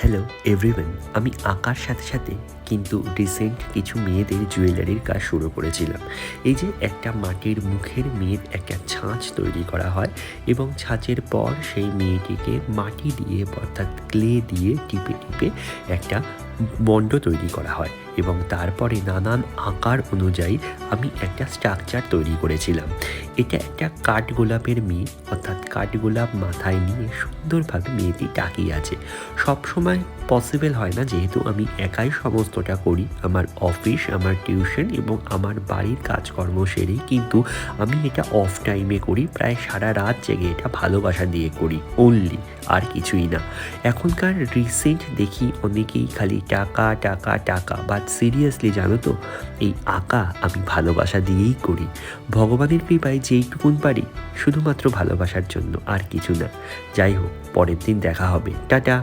Hello everyone, আমি আঁকার সাথে সাথে কিন্তু রিসেন্ট কিছু মেয়েদের জুয়েলারির কাজ শুরু করেছিলাম। এই যে একটা মাটির মুখের মেয়ের একটা ছাঁচ তৈরি করা হয় এবং ছাঁচের পর সেই মেয়েটিকে মাটি দিয়ে অর্থাৎ ক্লে দিয়ে টিপে টিপে একটা মণ্ড তৈরি করা হয় এবং তারপরে নানান আকার অনুযায়ী আমি একটা স্ট্রাকচার তৈরি করেছিলাম। এটা একটা কাঠগোলাপের মেয়ে, অর্থাৎ কাঠগোলাপ মাথায় নিয়ে সুন্দরভাবে মেয়েটি তাকিয়ে আছে। সবসময় পসিবল হয় না, যেহেতু আমি একাই সমস্তটা করি, আমার অফিস, আমার টিউশন এবং আমার বাড়ির কাজকর্ম সেরেই কিন্তু আমি এটা অফ টাইমে করি, প্রায় সারা রাত জেগে এটা ভালোবাসা দিয়ে করি অনলি, আর কিছুই না। এখনকার রিসেন্ট দেখি অনেকেই খালি টাকা টাকা টাকা, বাট সিরিয়াসলি জানো তো, এই আঁকা আমি ভালোবাসা দিয়েই করি। ভগবানের কৃপায় যেইটুকুন পারি শুধুমাত্র ভালোবাসার জন্য, আর কিছু না। যাই হোক, পরের দিন দেখা হবে। টাটা।